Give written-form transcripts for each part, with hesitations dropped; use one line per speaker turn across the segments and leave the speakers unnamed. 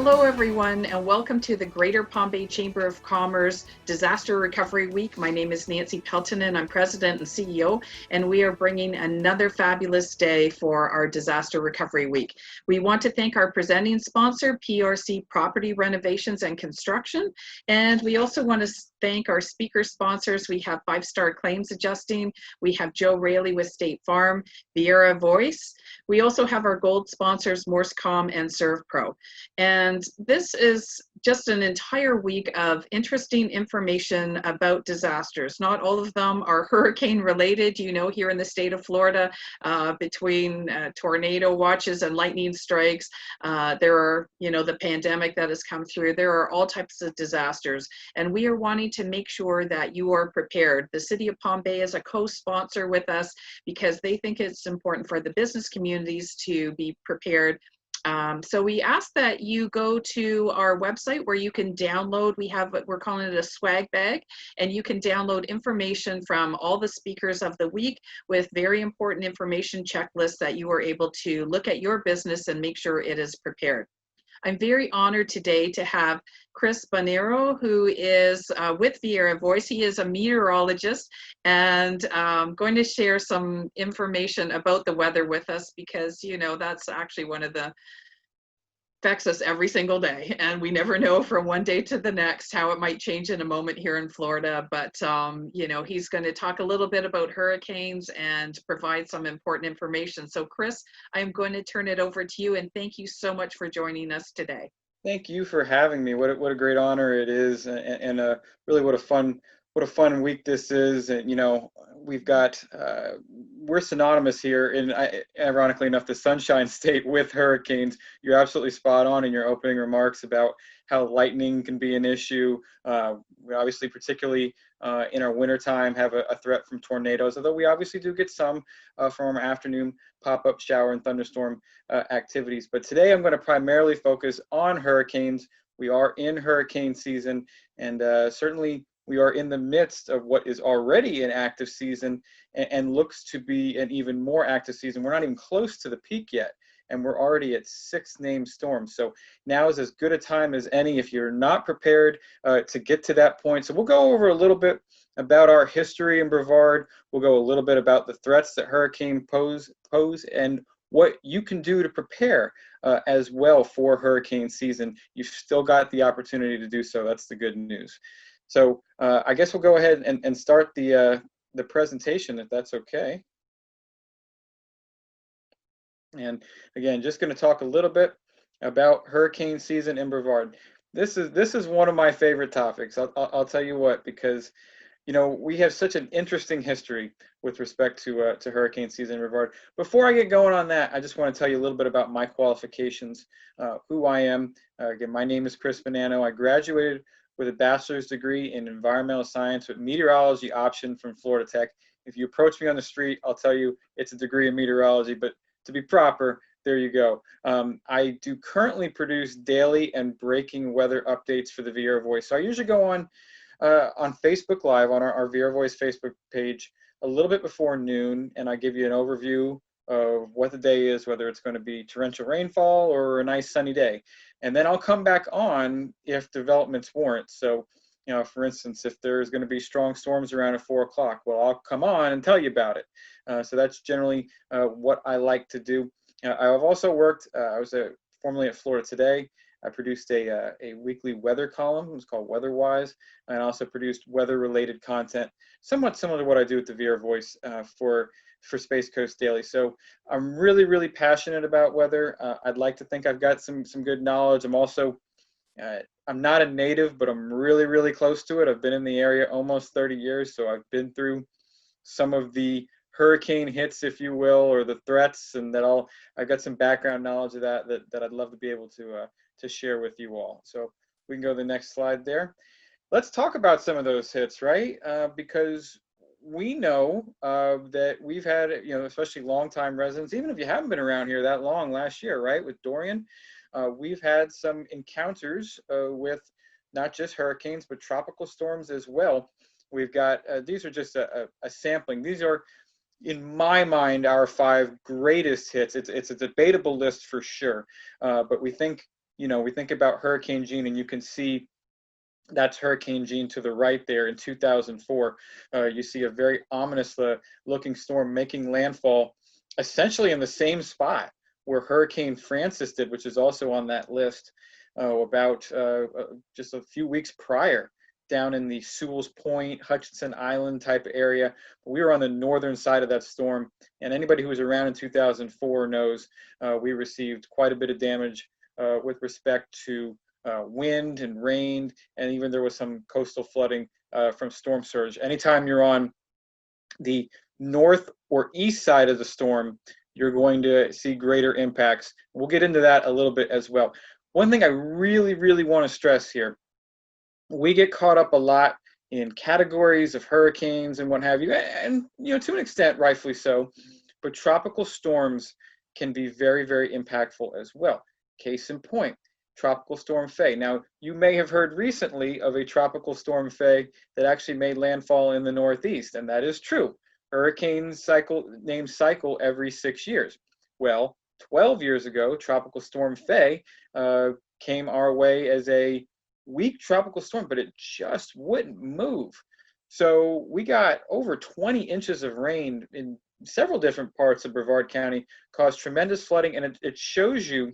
Hello everyone, and welcome to the Greater Palm Bay Chamber of Commerce Disaster Recovery Week. My name is Nancy Peltonen. I'm President and CEO, and we are bringing another fabulous day for our Disaster Recovery Week. We want to thank our presenting sponsor, PRC Property Renovations and Construction, and we also want to thank our speaker sponsors. We have 5 Star Claims Adjusting, we have Joe Raley with State Farm, Viera Voice. We also have our gold sponsors, Morsecom and ServPro. And this is just an entire week of interesting information about disasters. Not all of them are hurricane related. You know, here in the state of Florida, between tornado watches and lightning strikes, there are, you know, the pandemic that has come through. There are all types of disasters, and we are wanting to make sure that you are prepared. The City of Palm Bay is a co-sponsor with us because they think it's important for the business communities to be prepared. So we ask that you go to our website where you can download, we're calling it a swag bag, and you can download information from all the speakers of the week with very important information checklists that you are able to look at your business and make sure it is prepared. I'm very honored today to have Chris Bonanno, who is with Viera Voice. He is a meteorologist and going to share some information about the weather with us because, you know, that's actually one of the affects us every single day, and we never know from one day to the next how it might change in a moment here in Florida. But you know, he's going to talk a little bit about hurricanes and provide some important information. So Chris, I'm going to turn it over to you, and thank you so much for joining us today.
Thank you for having me. What a great honor it is, and really what a fun week this is. And you know, we've got we're synonymous here in, ironically enough, the Sunshine State with hurricanes. You're absolutely spot on in your opening remarks about how lightning can be an issue. We obviously, particularly in our wintertime, have a threat from tornadoes, although we obviously do get some from our afternoon pop-up shower and thunderstorm activities. But today I'm going to primarily focus on hurricanes. We are in hurricane season, and certainly we are in the midst of what is already an active season and looks to be an even more active season. We're not even close to the peak yet, and we're already at 6 named storms. So now is as good a time as any if you're not prepared to get to that point. So we'll go over a little bit about our history in Brevard. We'll go a little bit about the threats that hurricane pose and what you can do to prepare as well for hurricane season. You've still got the opportunity to do so. That's the good news. So I guess we'll go ahead and start the presentation, if that's okay. And again, just going to talk a little bit about hurricane season in Brevard. This is one of my favorite topics. I'll tell you what, because you know, we have such an interesting history with respect to hurricane season in Brevard. Before I get going on that, I just want to tell you a little bit about my qualifications, who I am. Again, my name is Chris Bonanno. I graduated with a bachelor's degree in environmental science with meteorology option from Florida Tech. If you approach me on the street, I'll tell you it's a degree in meteorology, but to be proper, there you go. I do currently produce daily and breaking weather updates for the Viera Voice. So I usually go on Facebook Live on our Viera Voice Facebook page a little bit before noon, and I give you an overview of what the day is, whether it's going to be torrential rainfall or a nice sunny day. And then I'll come back on if developments warrant. So, you know, for instance, if there's going to be strong storms around at 4 o'clock, well, I'll come on and tell you about it. So that's generally what I like to do. I've also worked, I was formerly at Florida Today. I produced a weekly weather column. It was called WeatherWise. And I also produced weather-related content, somewhat similar to what I do with the Viera Voice for Space Coast Daily. So I'm really, really passionate about weather. I'd like to think I've got some good knowledge. I'm also, I'm not a native, but I'm really, really close to it. I've been in the area almost 30 years, so I've been through some of the hurricane hits, if you will, or the threats, and I've got some background knowledge of that I'd love to be able to share with you all. So we can go to the next slide there. Let's talk about some of those hits, right? Because we know that we've had, you know, especially longtime residents, even if you haven't been around here that long, last year, right, with Dorian, we've had some encounters with not just hurricanes, but tropical storms as well. We've got, these are just a sampling. These are, in my mind, our 5 greatest hits. It's a debatable list for sure, but we think You know, we think about Hurricane Gene, and you can see that's Hurricane Gene to the right there in 2004. You see a very ominous looking storm making landfall essentially in the same spot where Hurricane Francis did, which is also on that list, about just a few weeks prior, down in the Sewell's Point, Hutchinson Island type area. We were on the northern side of that storm, and anybody who was around in 2004 knows we received quite a bit of damage with respect to wind and rain, and even there was some coastal flooding from storm surge. Anytime you're on the north or east side of the storm, you're going to see greater impacts. We'll get into that a little bit as well. One thing I really, really want to stress here, we get caught up a lot in categories of hurricanes and what have you, and you know, to an extent, rightfully so, but tropical storms can be very, very impactful as well. Case in point, Tropical Storm Faye. Now, you may have heard recently of a Tropical Storm Faye that actually made landfall in the Northeast, and that is true. Hurricanes named cycle every 6 years. Well, 12 years ago, Tropical Storm Faye came our way as a weak tropical storm, but it just wouldn't move. So we got over 20 inches of rain in several different parts of Brevard County, caused tremendous flooding, and it shows you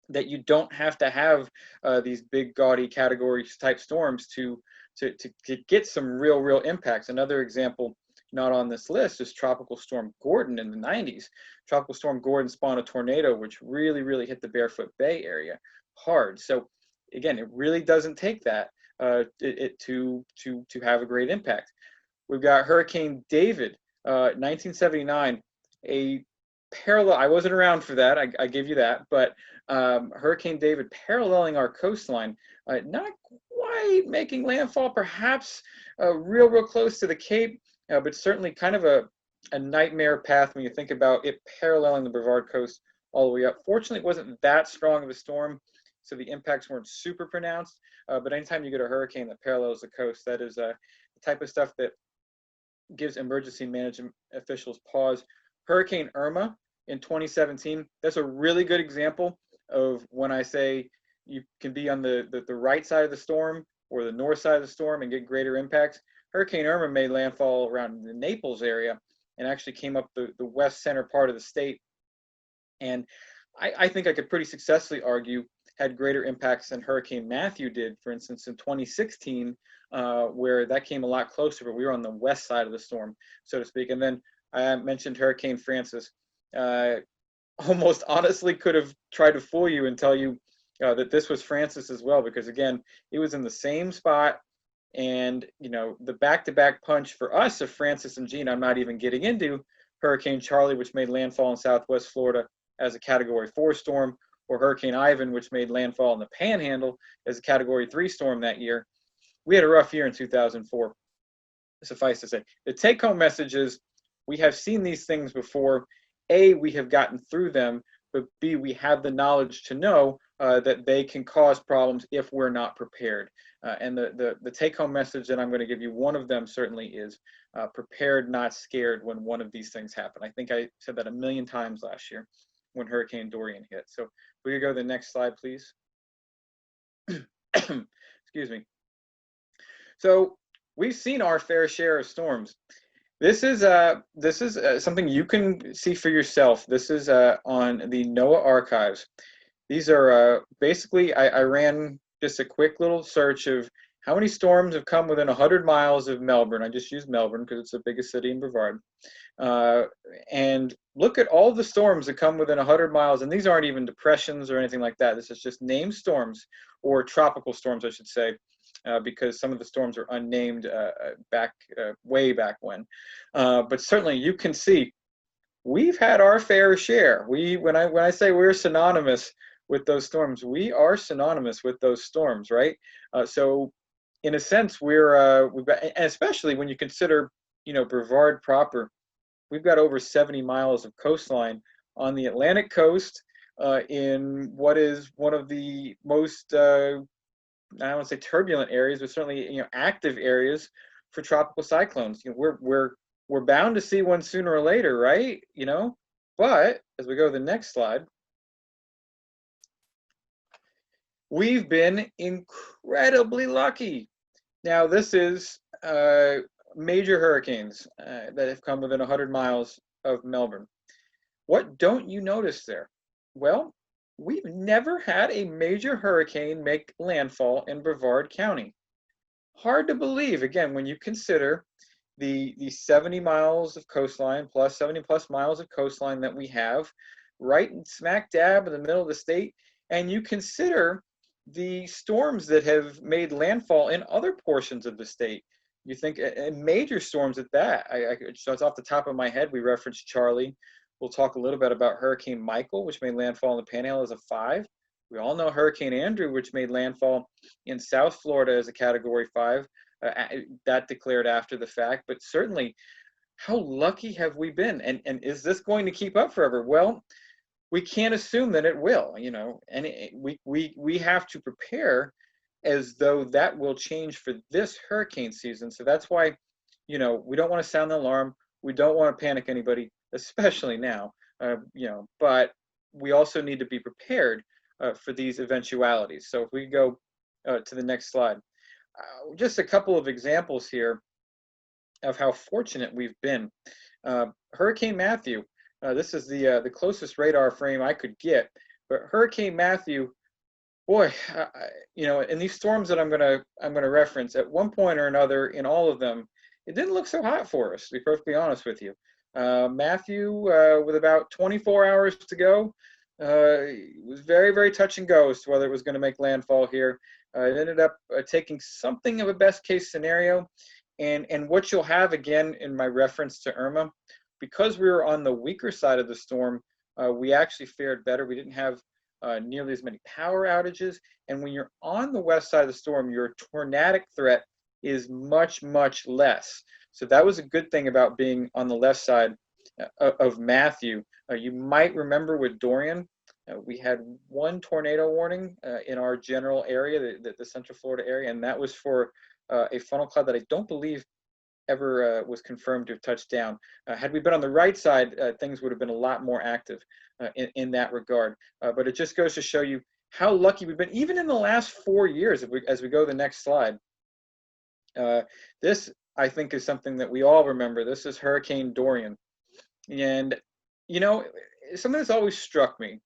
that you don't have to have these big gaudy category type storms to get some real impacts. Another example not on this list is Tropical Storm Gordon in the 90s. Tropical Storm Gordon spawned a tornado which really hit the Barefoot Bay area hard. So again, it really doesn't take that to have a great impact. We've got Hurricane David, 1979, a parallel. I wasn't around for that. I give you that, but Hurricane David paralleling our coastline, not quite making landfall, perhaps real close to the Cape, but certainly kind of a nightmare path when you think about it paralleling the Brevard coast all the way up. Fortunately, it wasn't that strong of a storm, so the impacts weren't super pronounced. But anytime you get a hurricane that parallels the coast, that is the type of stuff that gives emergency management officials pause. Hurricane Irma in 2017, that's a really good example of when I say you can be on the right side of the storm or the north side of the storm and get greater impacts. Hurricane Irma made landfall around the Naples area and actually came up the west center part of the state. And I think I could pretty successfully argue had greater impacts than Hurricane Matthew did, for instance, in 2016, where that came a lot closer, but we were on the west side of the storm, so to speak. And then I mentioned Hurricane Francis. Almost honestly could have tried to fool you and tell you that this was Francis as well, because again, it was in the same spot. And you know, the back-to-back punch for us of Francis and Gene, I'm not even getting into Hurricane Charlie, which made landfall in Southwest Florida as a Category 4 storm, or Hurricane Ivan, which made landfall in the Panhandle as a Category 3 storm that year. We had a rough year in 2004, suffice to say. The take-home message is we have seen these things before. A, we have gotten through them, but B, we have the knowledge to know that they can cause problems if we're not prepared. And the take-home message that I'm going to give you, one of them certainly is prepared, not scared when one of these things happen. I think I said that a million times last year when Hurricane Dorian hit. So we could go to the next slide, please. Excuse me. So we've seen our fair share of storms. This is something you can see for yourself. This is on the NOAA archives. These are basically, I ran just a quick little search of how many storms have come within 100 miles of Melbourne. I just used Melbourne because it's the biggest city in Brevard. And look at all the storms that come within 100 miles. And these aren't even depressions or anything like that. This is just named storms, or tropical storms, I should say. Because some of the storms are unnamed way back when. But certainly you can see we've had our fair share. When I say we're synonymous with those storms, we are synonymous with those storms, right? So in a sense, we've got, and especially when you consider, you know, Brevard proper, we've got over 70 miles of coastline on the Atlantic coast in what is one of the most I don't want to say turbulent areas, but certainly, you know, active areas for tropical cyclones. You know, we're bound to see one sooner or later, right? You know, but as we go to the next slide, We've been incredibly lucky. Now, this is major hurricanes that have come within 100 miles of Melbourne. What don't you notice there? Well, we've never had a major hurricane make landfall in Brevard County. Hard to believe, again, when you consider the 70 miles of coastline plus 70 plus miles of coastline that we have right smack dab in the middle of the state, and you consider the storms that have made landfall in other portions of the state. You think, and major storms at that. So it's off the top of my head. We referenced Charlie. We'll talk a little bit about Hurricane Michael, which made landfall in the Panhandle as a 5. We all know Hurricane Andrew, which made landfall in South Florida as a Category 5. That declared after the fact. But certainly, how lucky have we been? And is this going to keep up forever? Well, we can't assume that it will, and we have to prepare as though that will change for this hurricane season. So that's why, we don't want to sound the alarm. We don't want to panic anybody, especially now, but we also need to be prepared for these eventualities. So if we go to the next slide, just a couple of examples here of how fortunate we've been. Hurricane Matthew. This is the closest radar frame I could get, but Hurricane Matthew, boy, in these storms that I'm gonna reference, at one point or another in all of them, it didn't look so hot for us, to be perfectly honest with you. Matthew, with about 24 hours to go, it was very, very touch and go as to whether it was going to make landfall here. It ended up taking something of a best case scenario, and what you'll have again in my reference to Irma, because we were on the weaker side of the storm, we actually fared better. We didn't have nearly as many power outages. And when you're on the west side of the storm, your tornadic threat is much, much less. So that was a good thing about being on the left side of Matthew. You might remember with Dorian, we had one tornado warning in our general area, the Central Florida area, and that was for a funnel cloud that I don't believe ever was confirmed to have touched down. Had we been on the right side, things would have been a lot more active in that regard. But it just goes to show you how lucky we've been, even in the last 4 years, as we go to the next slide. This, I think, is something that we all remember. This is Hurricane Dorian. And, something that's always struck me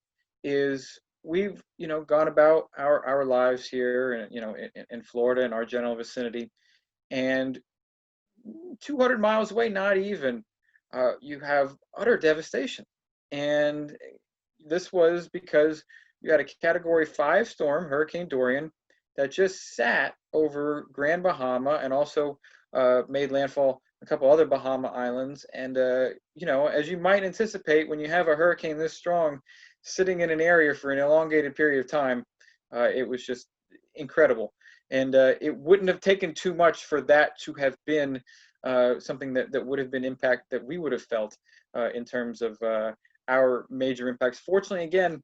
is we've, gone about our lives here, and, in Florida, in our general vicinity, and 200 miles away, not even, you have utter devastation. And this was because you had a Category 5 storm, Hurricane Dorian, that just sat over Grand Bahama and also made landfall a couple other Bahama islands. And, as you might anticipate, when you have a hurricane this strong sitting in an area for an elongated period of time, it was just incredible. And it wouldn't have taken too much for that to have been something that would have been impact that we would have felt in terms of our major impacts. Fortunately, again,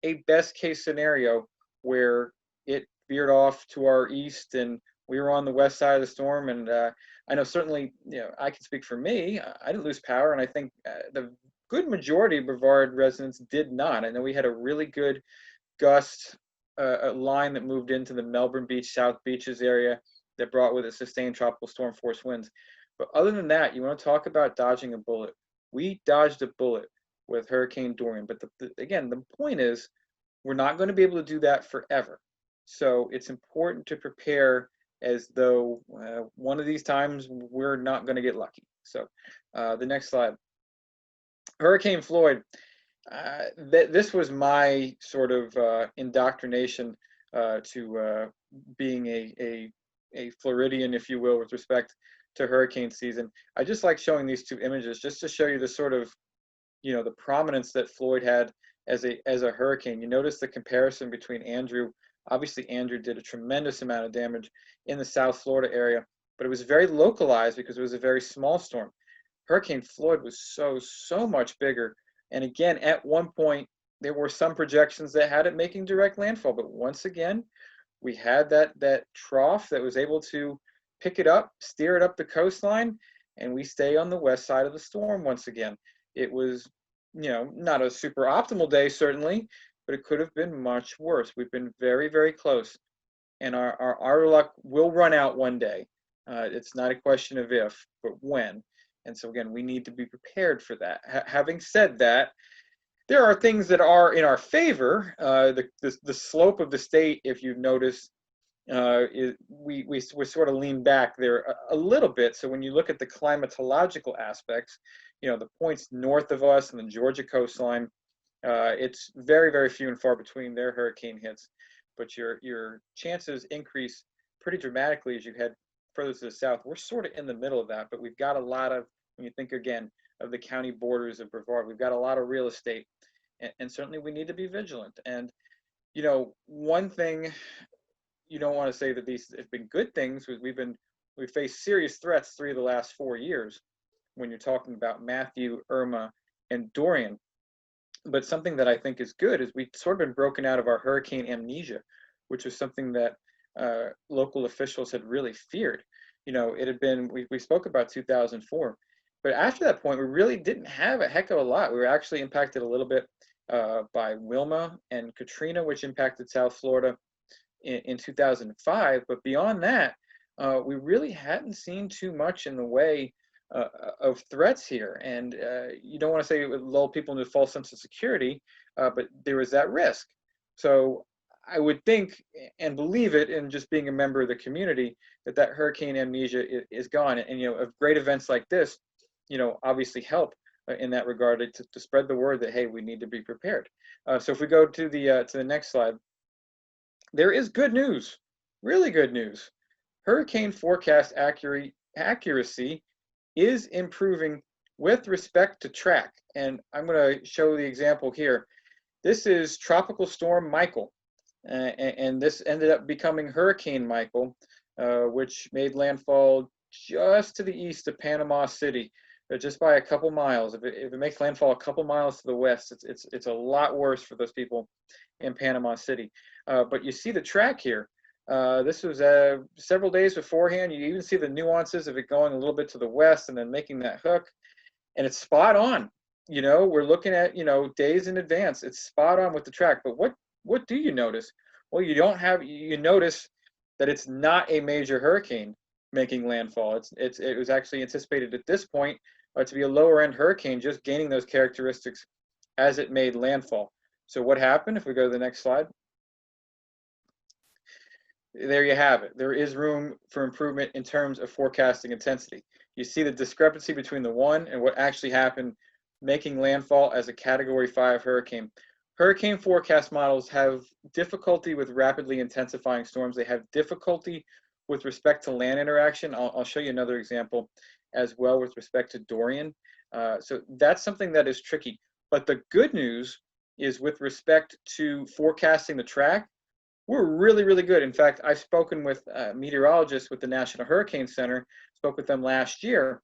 a best case scenario where it veered off to our east and we were on the west side of the storm. And I know certainly, I can speak for me. I didn't lose power, and I think the good majority of Brevard residents did not. I know we had a really good gust a line that moved into the Melbourne Beach, South Beaches area that brought with it sustained tropical storm force winds. But other than that, you want to talk about dodging a bullet. We dodged a bullet with Hurricane Dorian. But again, the point is, we're not going to be able to do that forever. So it's important to prepare as though one of these times we're not going to get lucky. So the next slide. Hurricane Floyd. This was my sort of indoctrination to being a Floridian, if you will, with respect to hurricane season. I just like showing these two images just to show you the sort of, the prominence that Floyd had as a hurricane. You notice the comparison between Andrew. Obviously, Andrew did a tremendous amount of damage in the South Florida area, but it was very localized because it was a very small storm. Hurricane Floyd was so much bigger. And again, at one point, there were some projections that had it making direct landfall. But once again, we had that trough that was able to pick it up, steer it up the coastline, and we stay on the west side of the storm once again. It was, not a super optimal day, certainly, but it could have been much worse. We've been very, very close, and our luck will run out one day. It's not a question of if, but when. And so again, we need to be prepared for that. Having said that, there are things that are in our favor. The slope of the state, if you've noticed, we sort of lean back there a little bit. So when you look at the climatological aspects, the points north of us and the Georgia coastline, it's very, very few and far between their hurricane hits, but your chances increase pretty dramatically as you head further to the south. We're sort of in the middle of that, but we've got a lot of, when you think again of the county borders of Brevard, we've got a lot of real estate, and certainly we need to be vigilant. And one thing, you don't want to say that these have been good things. We've faced serious threats 3 of the last 4 years when you're talking about Matthew, Irma, and Dorian. But something that I think is good is we've sort of been broken out of our hurricane amnesia, which was something that local officials had really feared. It had been, we spoke about 2004, but after that point, we really didn't have a heck of a lot. We were actually impacted a little bit by Wilma and Katrina, which impacted South Florida in 2005. But beyond that, we really hadn't seen too much in the way of threats here. And you don't want to say it would lull people into a false sense of security, but there was that risk. So I would think and believe it, in just being a member of the community, that hurricane amnesia is gone. And of great events like this, obviously help in that regard to spread the word that, hey, we need to be prepared. So if we go to the next slide, there is good news, really good news. Hurricane forecast accuracy is improving with respect to track. And I'm going to show the example here. This is Tropical Storm Michael, and this ended up becoming Hurricane Michael, which made landfall just to the east of Panama City, just by a couple miles. If it makes landfall a couple miles to the west, it's a lot worse for those people in Panama City. But you see the track here. This was several days beforehand. You even see the nuances of it going a little bit to the west and then making that hook, and it's spot on. We're looking at days in advance. It's spot on with the track. But what do you notice? Well, you notice that it's not a major hurricane making landfall. It was actually anticipated at this point to be a lower end hurricane, just gaining those characteristics as it made landfall. So what happened? If we go to the next slide. There you have it. There is room for improvement in terms of forecasting intensity. You see the discrepancy between the one and what actually happened making landfall as a Category 5 hurricane. Hurricane forecast models have difficulty with rapidly intensifying storms. They have difficulty with respect to land interaction. I'll show you another example as well with respect to Dorian. So that's something that is tricky. But the good news is with respect to forecasting the track, we're really, really good. In fact, I've spoken with meteorologists with the National Hurricane Center, spoke with them last year,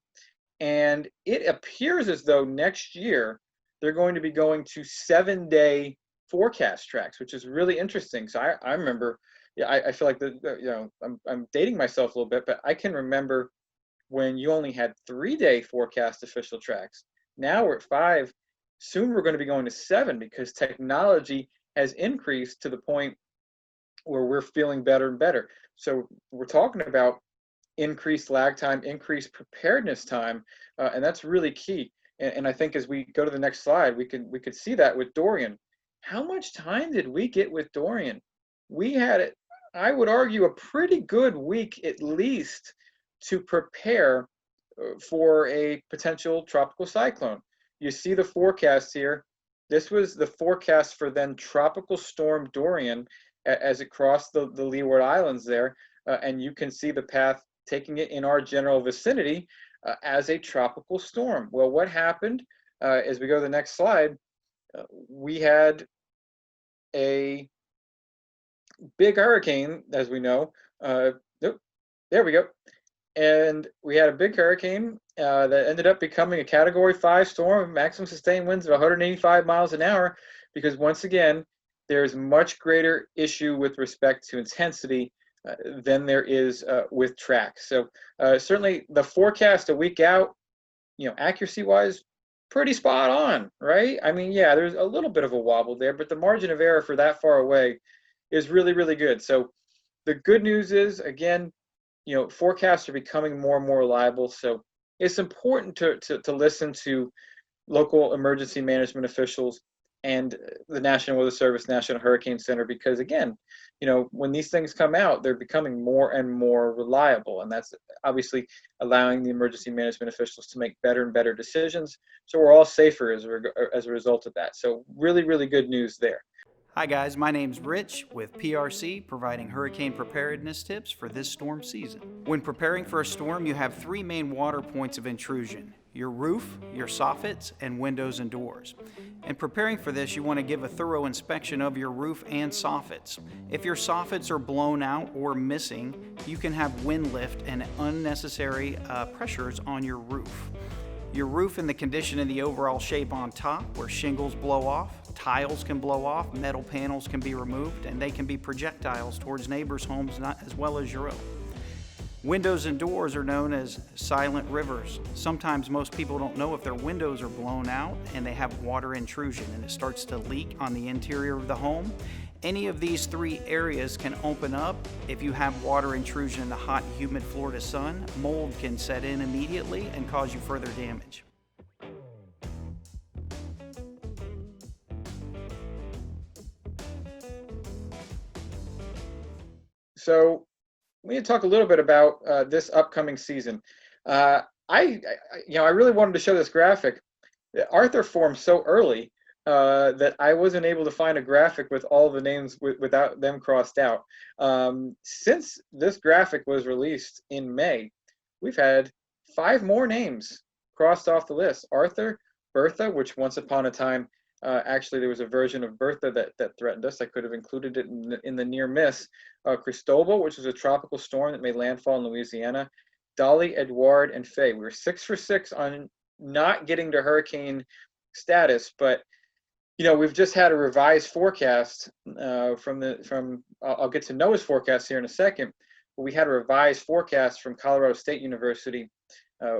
and it appears as though next year they're going to be going to 7-day forecast tracks, which is really interesting. So I remember, I feel like I'm dating myself a little bit, but I can remember when you only had 3-day forecast official tracks. Now we're at 5. Soon we're going to be going to 7 because technology has increased to the point where we're feeling better and better. So we're talking about increased lag time, increased preparedness time, and that's really key. And I think as we go to the next slide, we could see that with Dorian. How much time did we get with Dorian? We had, I would argue, a pretty good week at least to prepare for a potential tropical cyclone. You see the forecast here. This was the forecast for then Tropical Storm Dorian as it crossed the Leeward Islands there, and you can see the path taking it in our general vicinity as a tropical storm. Well, what happened as we go to the next slide, we had a big hurricane, as we know. There we go. And we had a big hurricane that ended up becoming a Category 5 storm, maximum sustained winds of 185 miles an hour, because once again, there's much greater issue with respect to intensity than there is with track. So certainly the forecast a week out, accuracy-wise, pretty spot on, right? I mean, yeah, there's a little bit of a wobble there, but the margin of error for that far away is really, really good. So the good news is, again, forecasts are becoming more and more reliable. So it's important to listen to local emergency management officials and the National Weather Service, National Hurricane Center, because again, when these things come out, they're becoming more and more reliable, and that's obviously allowing the emergency management officials to make better and better decisions. So we're all safer as a result of that. So really, really good news there.
Hi guys, my name's Rich with PRC, providing hurricane preparedness tips for this storm season. When preparing for a storm, you have three main water points of intrusion: your roof, your soffits, and windows and doors. In preparing for this, you want to give a thorough inspection of your roof and soffits. If your soffits are blown out or missing, you can have wind lift and unnecessary pressures on your roof. Your roof and the condition and the overall shape on top, where shingles blow off, tiles can blow off, metal panels can be removed, and they can be projectiles towards neighbors' homes as well as your own. Windows and doors are known as silent rivers. Sometimes most people don't know if their windows are blown out and they have water intrusion and it starts to leak on the interior of the home. Any of these three areas can open up. If you have water intrusion in the hot, humid Florida sun, mold can set in immediately and cause you further damage.
So we need to talk a little bit about this upcoming season. I really wanted to show this graphic. Arthur formed so early that I wasn't able to find a graphic with all the names without them crossed out. Since this graphic was released in May, we've had 5 more names crossed off the list. Arthur, Bertha, which once upon a time, actually there was a version of Bertha that threatened us. I could have included it in the near miss. Cristobal, which was a tropical storm that made landfall in Louisiana. Dolly, Edouard, and Faye. We were 6 for 6 on not getting to hurricane status, but we've just had a revised forecast from I'll get to NOAA's forecast here in a second, but we had a revised forecast from Colorado State University,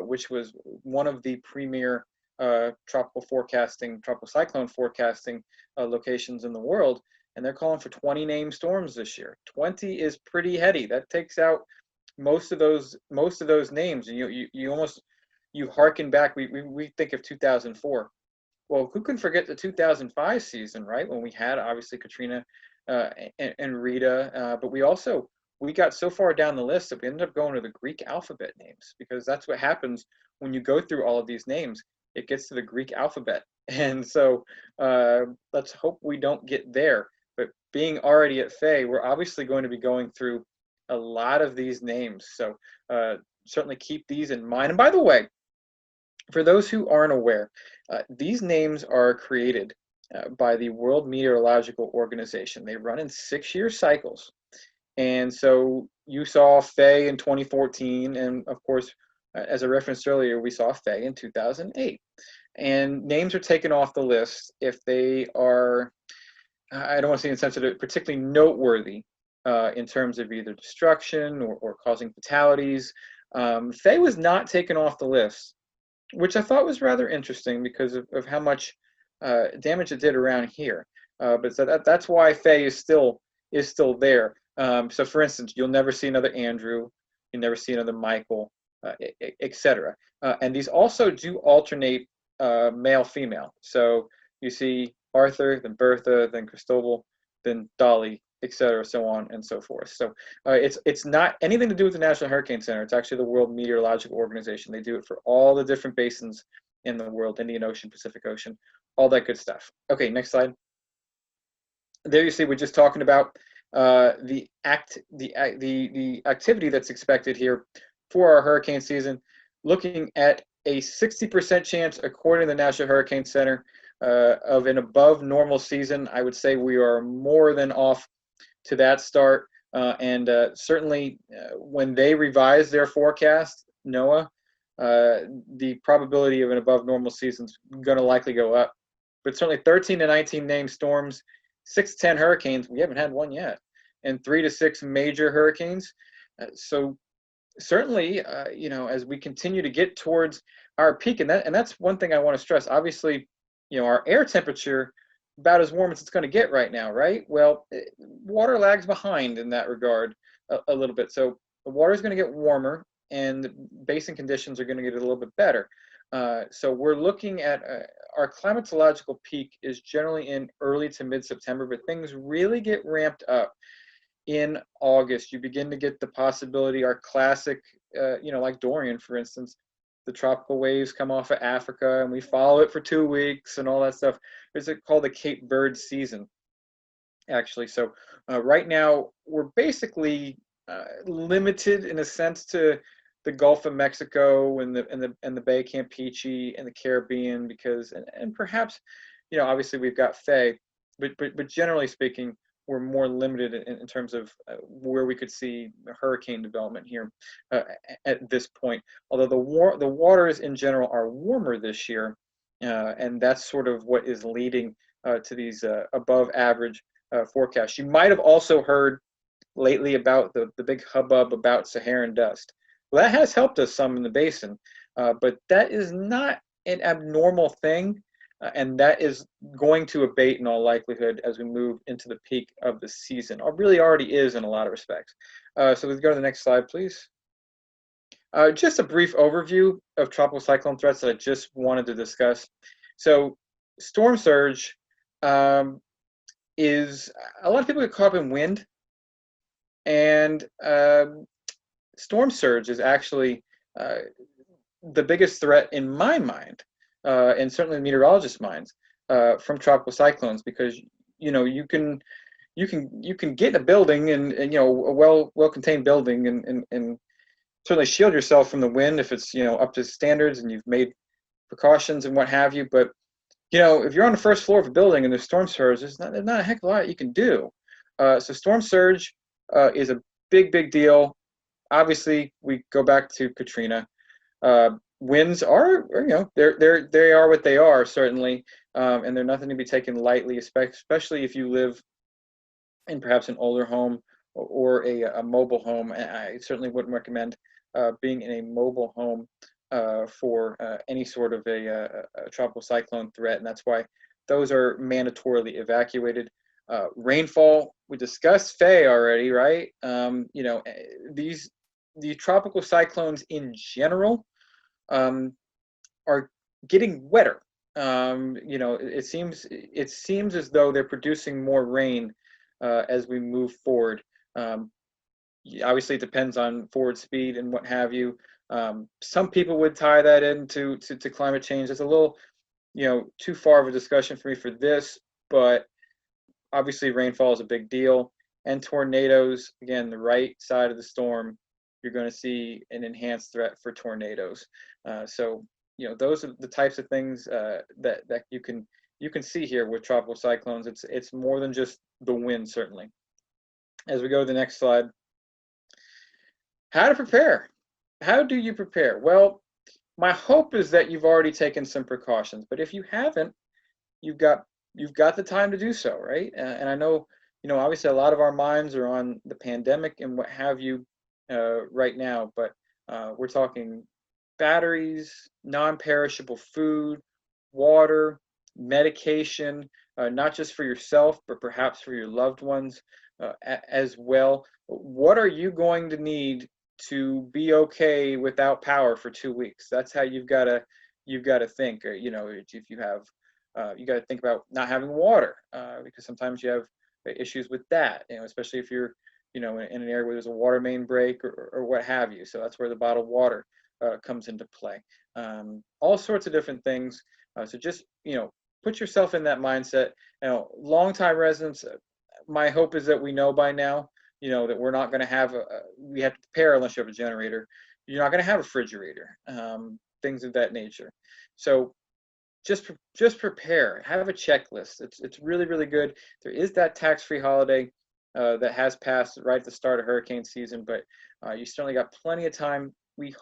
which was one of the premier tropical cyclone forecasting locations in the world, and they're calling for 20 named storms this year. 20 is pretty heady. That takes out most of those names. You harken back. We think of 2004. Well, who can forget the 2005 season, right? When we had obviously Katrina and Rita, but we got so far down the list that we ended up going to the Greek alphabet names, because that's what happens when you go through all of these names. It gets to the Greek alphabet, and so let's hope we don't get there. But being already at Faye, we're obviously going to be going through a lot of these names, so certainly keep these in mind. And by the way, for those who aren't aware, these names are created by the World Meteorological Organization. They run in 6-year cycles. And so you saw Faye in 2014, and of course, as I referenced earlier, we saw Faye in 2008. And names are taken off the list if they are, I don't want to say insensitive, particularly noteworthy in terms of either destruction or causing fatalities. Faye was not taken off the list, which I thought was rather interesting because of how much damage it did around here. But so that's why Faye is still there. So for instance, you'll never see another Andrew, you'll never see another Michael, etc. And these also do alternate male-female. So you see Arthur, then Bertha, then Cristobal, then Dolly, etc., so on and so forth. So it's not anything to do with the National Hurricane Center. It's actually the World Meteorological Organization. They do it for all the different basins in the world: Indian Ocean, Pacific Ocean, all that good stuff. Okay, next slide. There you see we're just talking about the activity that's expected here for our hurricane season. Looking at a 60% chance, according to the National Hurricane Center, of an above normal season. I would say we are more than off to that start. And certainly when they revise their forecast, NOAA, the probability of an above normal season is going to likely go up. But certainly 13 to 19 named storms, 6 to 10 hurricanes, we haven't had one yet, and 3 to 6 major hurricanes. So certainly, as we continue to get towards our peak, and that's one thing I want to stress. Obviously, our air temperature about as warm as it's going to get right now, right? Well, water lags behind in that regard a little bit. So the water is going to get warmer, and the basin conditions are going to get a little bit better. So we're looking at our climatological peak is generally in early to mid-September, but things really get ramped up in August. You begin to get the possibility, our classic, like Dorian, for instance, the tropical waves come off of Africa and we follow it for 2 weeks and all that stuff. It's called the Cape Verde season, actually. So right now we're basically limited in a sense to the Gulf of Mexico and the Bay of Campeche and the Caribbean, because and perhaps obviously we've got Faye, but generally speaking, we're more limited in terms of where we could see hurricane development here at this point. Although the waters in general are warmer this year, and that's sort of what is leading to these above average forecasts. You might have also heard lately about the big hubbub about Saharan dust. Well, that has helped us some in the basin, but that is not an abnormal thing. And that is going to abate in all likelihood as we move into the peak of the season. It really already is in a lot of respects. So let's go to the next slide, please. Just a brief overview of tropical cyclone threats that I just wanted to discuss. So storm surge is, a lot of people get caught up in wind, and storm surge is actually the biggest threat in my mind. And certainly the meteorologists' minds from tropical cyclones, because you can get in a building and a well-contained building and certainly shield yourself from the wind if it's up to standards and you've made precautions and what have you. But if you're on the first floor of a building and there's storm surge, there's not a heck of a lot you can do. So storm surge is a big deal. Obviously, we go back to Katrina. Winds are, they are what they are, certainly, and they're nothing to be taken lightly, especially if you live in perhaps an older home or a mobile home. I certainly wouldn't recommend being in a mobile home for any sort of a tropical cyclone threat, and that's why those are mandatorily evacuated. Rainfall, we discussed Faye already, right? The tropical cyclones in general are getting wetter. It seems as though they're producing more rain as we move forward. Obviously, it depends on forward speed and what have you. Some people would tie that into to climate change. It's a little, too far of a discussion for me for this, but obviously rainfall is a big deal. And tornadoes, again, the right side of the storm, you're going to see an enhanced threat for tornadoes. So those are the types of things that you can see here with tropical cyclones. It's more than just the wind, certainly. As we go to the next slide, how to prepare. How do you prepare? Well, my hope is that you've already taken some precautions, but if you haven't, you've got the time to do so, right? And I know, obviously a lot of our minds are on the pandemic and what have you right now, but we're talking batteries, non-perishable food, water, medication, not just for yourself, but perhaps for your loved ones as well. What are you going to need to be okay without power for 2 weeks? That's how you've got to think. If you have, you got to think about not having water because sometimes you have issues with that. Especially if you're in an area where there's a water main break or what have you. So that's where the bottled water comes into play. All sorts of different things. So just put yourself in that mindset. Long-time residents, my hope is that we know by now, that we're not going to have we have to prepare unless you have a generator. You're not going to have a refrigerator, things of that nature. So just prepare. Have a checklist. It's really good. There is that tax-free holiday that has passed right at the start of hurricane season, but you certainly got plenty of time. We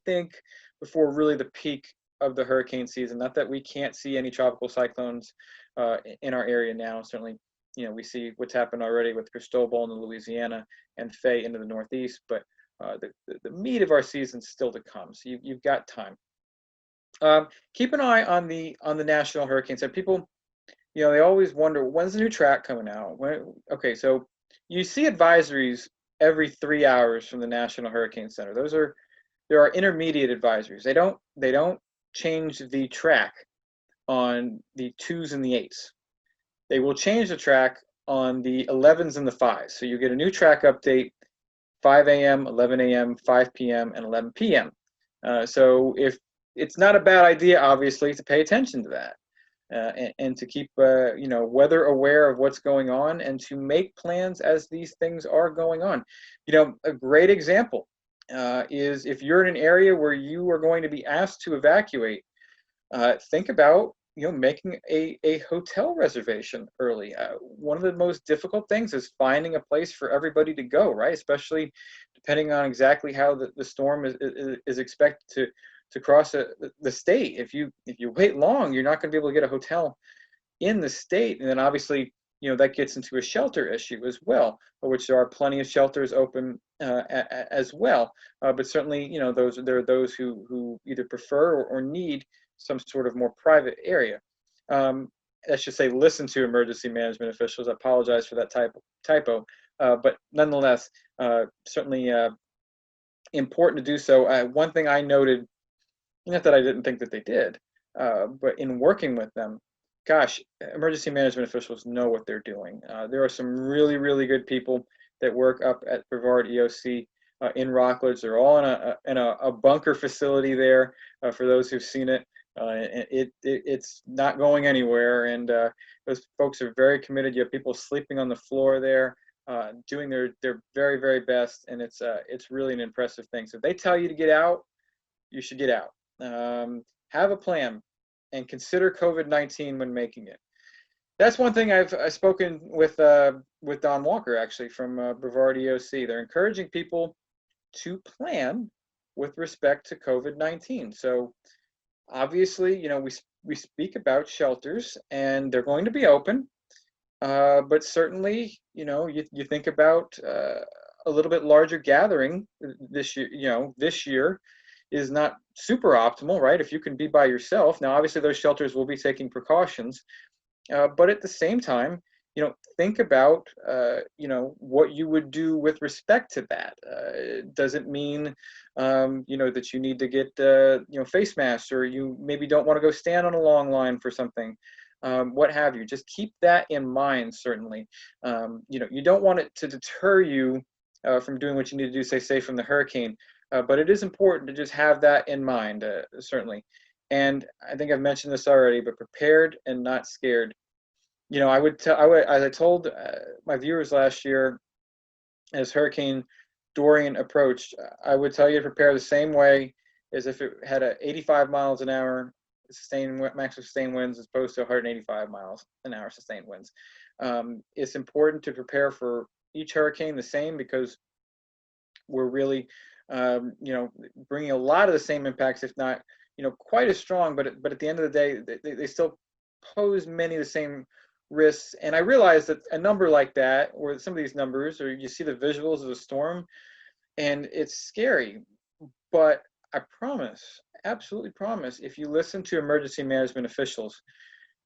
think, before really the peak of the hurricane season. Not that we can't see any tropical cyclones in our area now. Certainly, we see what's happened already with Cristobal in Louisiana and Faye into the Northeast, but The meat of our season's still to come, so you've got time. Keep an eye on the National Hurricane Center. People, they always wonder, when's the new track coming out? Okay, so you see advisories every 3 hours from the National Hurricane Center. There are intermediate advisories. They don't change the track on the 2s and the 8s. They will change the track on the 11s and the 5s. So you get a new track update 5 a.m., 11 a.m., 5 p.m., and 11 p.m. So if it's not a bad idea, obviously, to pay attention to that and to keep weather aware of what's going on and to make plans as these things are going on. A great example is if you're in an area where you are going to be asked to evacuate, think about making a hotel reservation early. One of the most difficult things is finding a place for everybody to go, right? Especially depending on exactly how the storm is expected to cross the state. If you wait long, you're not going to be able to get a hotel in the state, and then obviously that gets into a shelter issue as well, which there are plenty of shelters open as well. But certainly there are those who either prefer or need some sort of more private area. I should say listen to emergency management officials. I apologize for that typo, but nonetheless, certainly important to do so. One thing I noted, not that I didn't think that they did, but in working with them, gosh, emergency management officials know what they're doing. There are some really, really good people that work up at Brevard EOC in Rockledge. They're all in a bunker facility there. For those who've seen it, it's not going anywhere, and those folks are very committed. You have people sleeping on the floor there, doing their very, very best, and it's really an impressive thing. So if they tell you to get out, you should get out. Have a plan and consider COVID-19 when making it. That's one thing I've spoken with Don Walker, actually, from Brevard EOC. They're encouraging people to plan with respect to COVID-19. So obviously, we speak about shelters, and they're going to be open, but certainly, you think about a little bit larger gathering this year. This year is not super optimal, right? If you can be by yourself. Now, obviously, those shelters will be taking precautions, but at the same time, think about, what you would do with respect to that. Does it mean, that you need to get, face masks, or you maybe don't want to go stand on a long line for something, what have you? Just keep that in mind, certainly. You don't want it to deter you from doing what you need to do, say from the hurricane, but it is important to just have that in mind, certainly. And I think I've mentioned this already, but prepared and not scared. As I told my viewers last year, as Hurricane Dorian approached, I would tell you to prepare the same way as if it had a 85 miles an hour maximum sustained winds as opposed to 185 miles an hour sustained winds. It's important to prepare for each hurricane the same, because we're really, bringing a lot of the same impacts, if not, quite as strong. But at the end of the day, they still pose many of the same risks. And I realize that a number like that, or some of these numbers, or you see the visuals of the storm, and it's scary. But I promise, absolutely promise, if you listen to emergency management officials,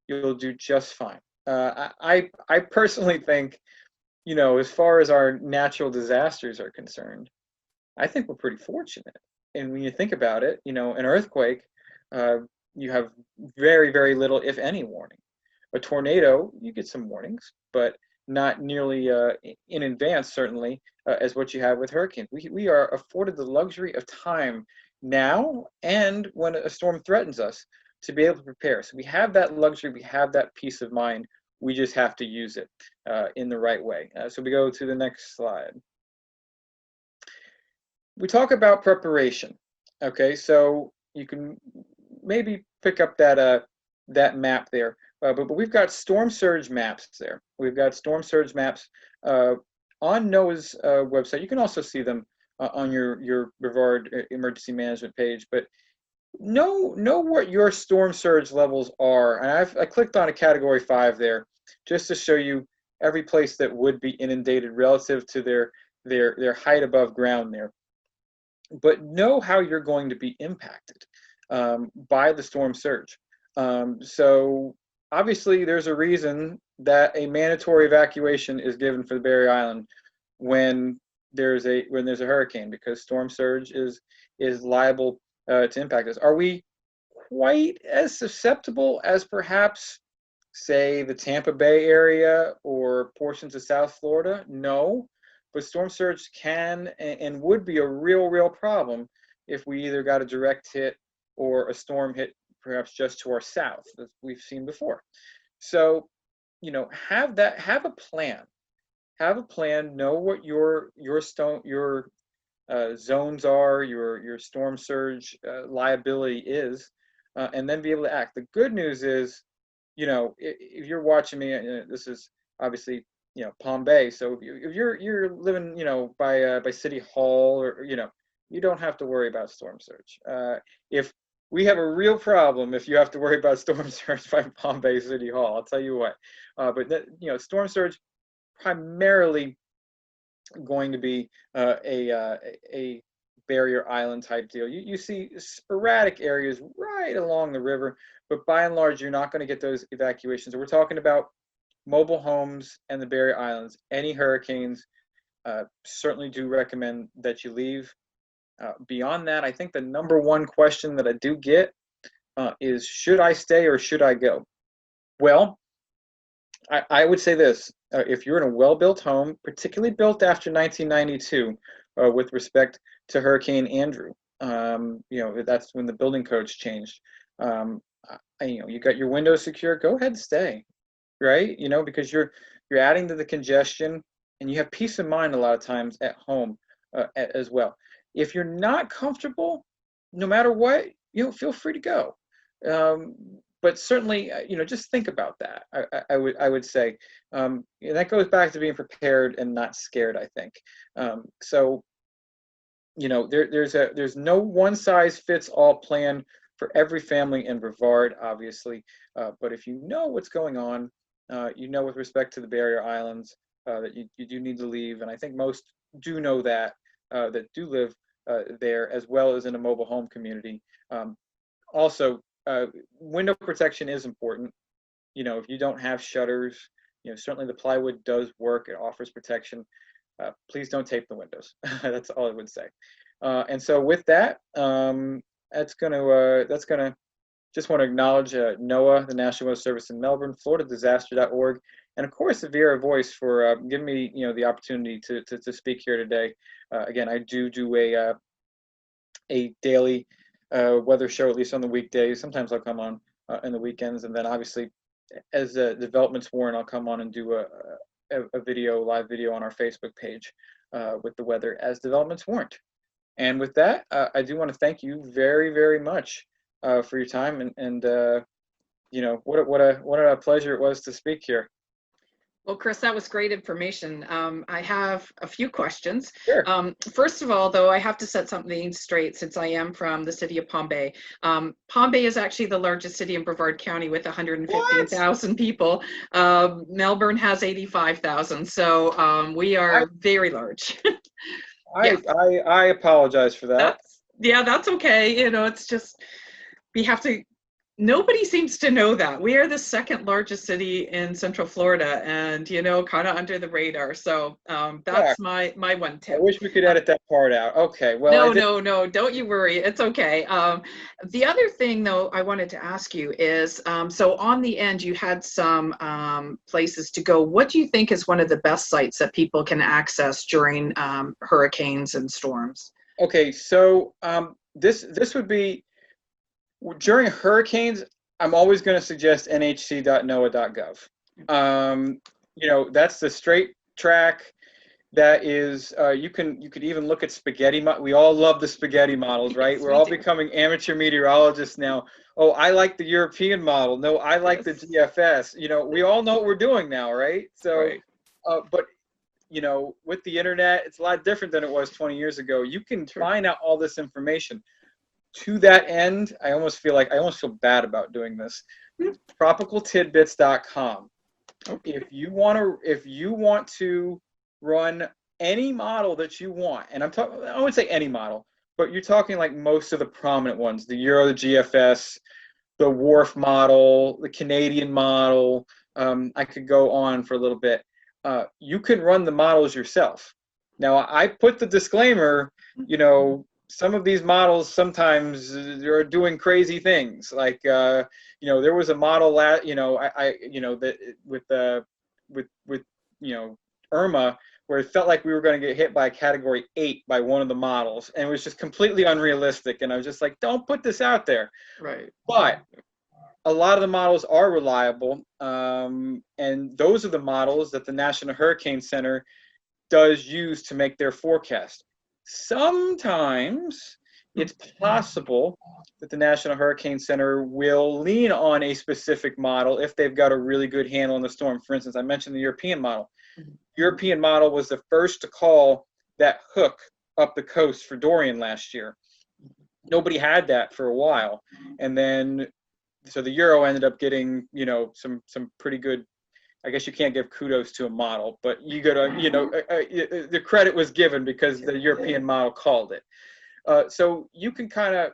you'll do just fine. I personally think, as far as our natural disasters are concerned, I think we're pretty fortunate. And when you think about it, an earthquake, you have very, very little, if any, warning. A tornado, you get some warnings, but not nearly in advance, certainly, as what you have with hurricanes. We are afforded the luxury of time now and when a storm threatens us to be able to prepare. So we have that luxury, we have that peace of mind. We just have to use it in the right way. So we go to the next slide. We talk about preparation. Okay, so you can maybe pick up that map there. But we've got storm surge maps there. We've got storm surge maps on NOAA's website. You can also see them on your Brevard emergency management page. But know what your storm surge levels are. And I clicked on a category 5 there just to show you every place that would be inundated relative to their height above ground there. but know how you're going to be impacted by the storm surge. So obviously, there's a reason that a mandatory evacuation is given for the Barrier Island when there's a hurricane, because storm surge is liable to impact us. Are we quite as susceptible as perhaps, say, the Tampa Bay area or portions of South Florida? No, but storm surge can and would be a real problem if we either got a direct hit or a storm hit perhaps just to our south, as we've seen before. So, have a plan. Have a plan. Know what your zones are, your storm surge liability is, and then be able to act. The good news is, if you're watching me, this is obviously Palm Bay. So if you're living by City Hall, or you don't have to worry about storm surge. If we have a real problem, if you have to worry about storm surge by Palm Bay City Hall, I'll tell you what. But storm surge primarily going to be a barrier island type deal. You see sporadic areas right along the river, but by and large, you're not going to get those evacuations. We're talking about mobile homes and the barrier islands. Any hurricanes, certainly do recommend that you leave. Beyond that, I think the number one question that I do get is, should I stay or should I go? Well, I would say this. If you're in a well-built home, particularly built after 1992, with respect to Hurricane Andrew, that's when the building codes changed. You got your windows secure, go ahead and stay, right? Because you're adding to the congestion, and you have peace of mind a lot of times at home as well. If you're not comfortable, no matter what, feel free to go. But certainly, just think about that. I would say that goes back to being prepared and not scared, I think. So, there's no one size fits all plan for every family in Brevard, obviously. But if you know what's going on, with respect to the barrier islands, that you do need to leave, and I think most do know that do live there, as well as in a mobile home community. Also, window protection is important. If you don't have shutters, certainly the plywood does work. It offers protection. Please don't tape the windows. That's all I would say. And so with that, that's gonna just want to acknowledge NOAA, the National Weather Service in Melbourne, FloridaDisaster.org, and of course the Viera Voice for giving me the opportunity to speak here today. Again, I do a daily weather show, at least on the weekdays. Sometimes I'll come on in the weekends, and then obviously as developments warrant, I'll come on and do a live video on our Facebook page with the weather as developments warrant. And with that, I do want to thank you very, very much for your time, and what a pleasure it was to speak here.
Well, Chris, that was great information. I have a few questions.
Sure.
First of all, though, I have to set something straight since I am from the city of Palm Bay. Palm Bay is actually the largest city in Brevard County with 115,000 people. Melbourne has 85,000, so we are very large.
I apologize for that.
That's okay. It's just, we have to. Nobody seems to know that. We are the second largest city in Central Florida, and kind of under the radar. So that's my one tip.
I wish we could edit that part out. Okay, well.
No, don't you worry. It's okay. The other thing, though, I wanted to ask you is, so on the end, you had some places to go. What do you think is one of the best sites that people can access during hurricanes and storms?
Okay, so this would be, during hurricanes, I'm always going to suggest nhc.noaa.gov. That's the straight track. That is, you could even look at spaghetti. We all love the spaghetti models, right?
Yes,
we're all becoming amateur meteorologists now. Oh, I like the European model. No, I like the GFS. We all know what we're doing now, right? So, right. But with the internet, it's a lot different than it was 20 years ago. You can find out all this information. To that end, I almost feel bad about doing this. Tropicaltidbits.com. Okay. If you want to run any model that you want, and I wouldn't say any model, but you're talking like most of the prominent ones, the Euro, the GFS, the Wharf model, the Canadian model. I could go on for a little bit. You can run the models yourself. Now, I put the disclaimer, some of these models sometimes are doing crazy things. Like, there was a model that, that with Irma, where it felt like we were going to get hit by a category 8 by one of the models, and it was just completely unrealistic. And I was just like, don't put this out there.
Right.
But a lot of the models are reliable, and those are the models that the National Hurricane Center does use to make their forecast. Sometimes it's possible that the National Hurricane Center will lean on a specific model if they've got a really good handle on the storm. For instance, I mentioned the European model. European model was the first to call that hook up the coast for Dorian last year. Nobody had that for a while. And then, so the Euro ended up getting, some pretty good, I guess you can't give kudos to a model, but you got to, the credit was given because the European model called it. So you can kind of,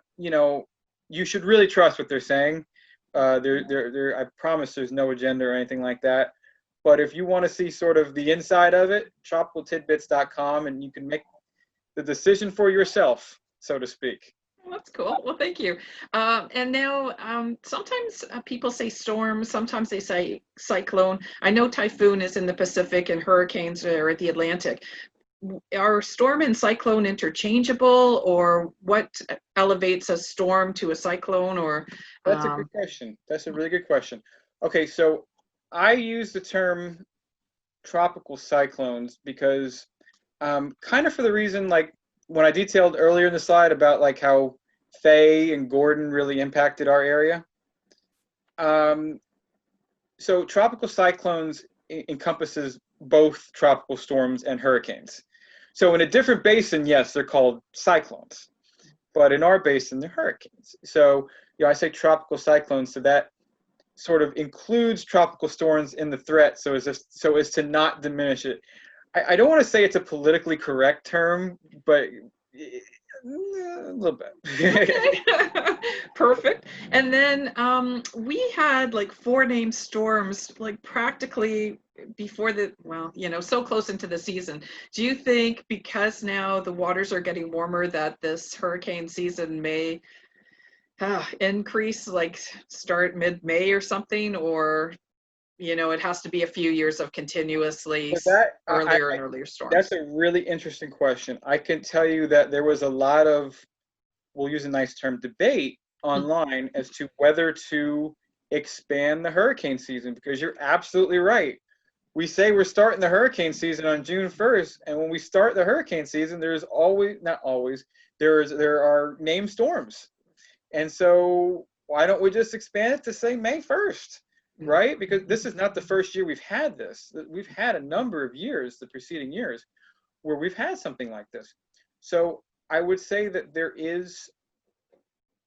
you should really trust what they're saying. I promise there's no agenda or anything like that. But if you want to see sort of the inside of it, tropicaltidbits.com, and you can make the decision for yourself, so to speak.
That's cool. Well, thank you. And now, sometimes people say storm, sometimes they say cyclone. I know typhoon is in the Pacific and hurricanes are at the Atlantic. Are storm and cyclone interchangeable, or what elevates a storm to a cyclone? Or
That's a good question. That's a really good question. Okay, so I use the term tropical cyclones because kind of for the reason, like when I detailed earlier in the slide about like how Faye and Gordon really impacted our area. So tropical cyclones encompasses both tropical storms and hurricanes. So in a different basin, yes, they're called cyclones, but in our basin, they're hurricanes. So I say tropical cyclones, so that sort of includes tropical storms in the threat, so as to not diminish it. I don't want to say it's a politically correct term, but a little bit.
Okay. Perfect. And then we had like 4 named storms, like practically before so close into the season. Do you think because now the waters are getting warmer that this hurricane season may increase, like start mid-May or something, or it has to be a few years of continuously earlier and earlier storms?
That's a really interesting question. I can tell you that there was a lot of, we'll use a nice term, debate online as to whether to expand the hurricane season, because you're absolutely right. We say we're starting the hurricane season on June 1st, and when we start the hurricane season, there's always, not always, there are named storms. And so why don't we just expand it to say May 1st? Right? Because this is not the first year we've had this. We've had a number of years, the preceding years, where we've had something like this. So I would say that there is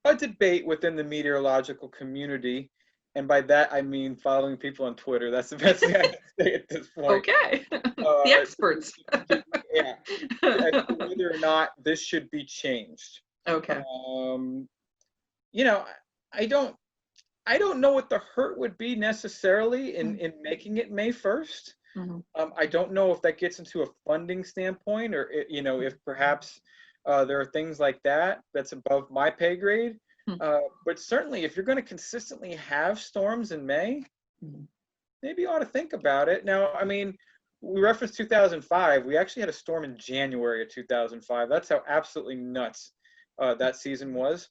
a debate within the meteorological community. And by that, I mean following people on Twitter. That's the best thing I can say at this point.
Okay. The experts.
Yeah. Whether or not this should be changed.
Okay.
I don't know what the hurt would be necessarily in making it May 1st. I don't know if that gets into a funding standpoint, or if perhaps there are things like that's above my pay grade. But certainly, if you're going to consistently have storms in May, maybe you ought to think about it. Now, I mean, we referenced 2005. We actually had a storm in January of 2005. That's how absolutely nuts that season was.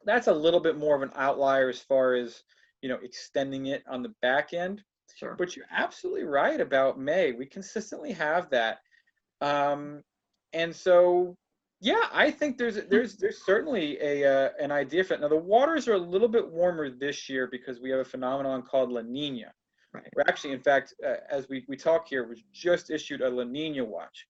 That's a little bit more of an outlier as far as, extending it on the back end.
Sure.
But you're absolutely right about May. We consistently have that. And so, yeah, I think there's certainly an idea for it. Now, the waters are a little bit warmer this year because we have a phenomenon called La Nina.
Right.
We're actually, in fact, as we talk here, we just issued a La Nina watch.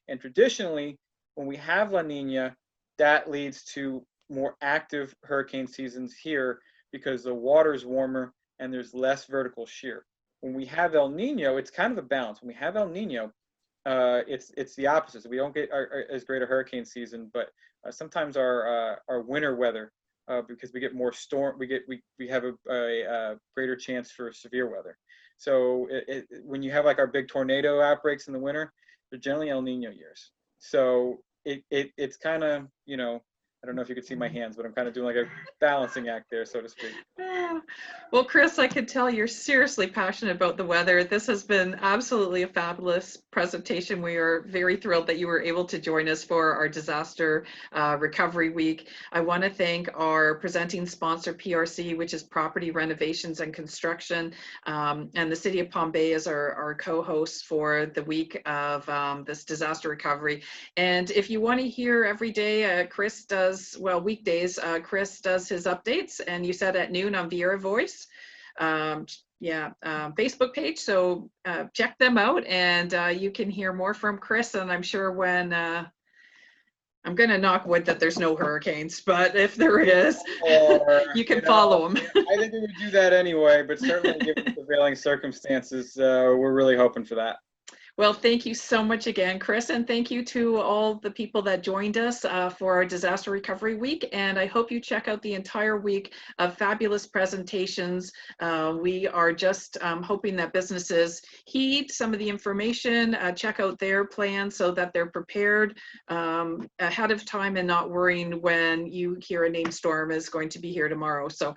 And traditionally, when we have La Nina, that leads to more active hurricane seasons here because the water's warmer and there's less vertical shear. When we have El Nino, it's kind of a balance. When we have El Nino, it's the opposite. So we don't get as great a hurricane season, but sometimes our winter weather, because we get more storm, we have a greater chance for severe weather. So when you have like our big tornado outbreaks in the winter, they're generally El Nino years. So it's kind of, you know, I don't know if you could see my hands, but I'm kind of doing like a balancing act there, so to speak.
Well, Chris, I could tell you're seriously passionate about the weather. This has been absolutely a fabulous presentation. We are very thrilled that you were able to join us for our Disaster Recovery Week. I want to thank our presenting sponsor, PRC, which is Property Renovations and Construction, and the City of Palm Bay is our co-host for the week of this disaster recovery. And if you want to hear every day, Chris does, well, weekdays, Chris does his updates, and you said at noon on Viera Voice, Facebook page. So check them out, and you can hear more from Chris. And I'm sure when I'm going to knock wood that there's no hurricanes, but if there is, you can follow him.
I think we would do that anyway, but certainly given the prevailing circumstances, we're really hoping for that.
Well, thank you so much again, Chris, and thank you to all the people that joined us for our Disaster Recovery Week. And I hope you check out the entire week of fabulous presentations. We are just hoping that businesses heed some of the information, check out their plans so that they're prepared ahead of time and not worrying when you hear a named storm is going to be here tomorrow. So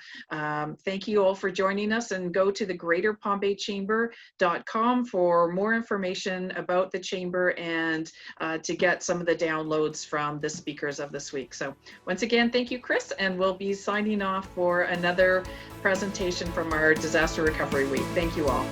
thank you all for joining us, and go to the greaterpalmbaychamber.com for more information about the chamber and to get some of the downloads from the speakers of this week. So once again, thank you, Chris, and we'll be signing off for another presentation from our Disaster Recovery Week. Thank you all.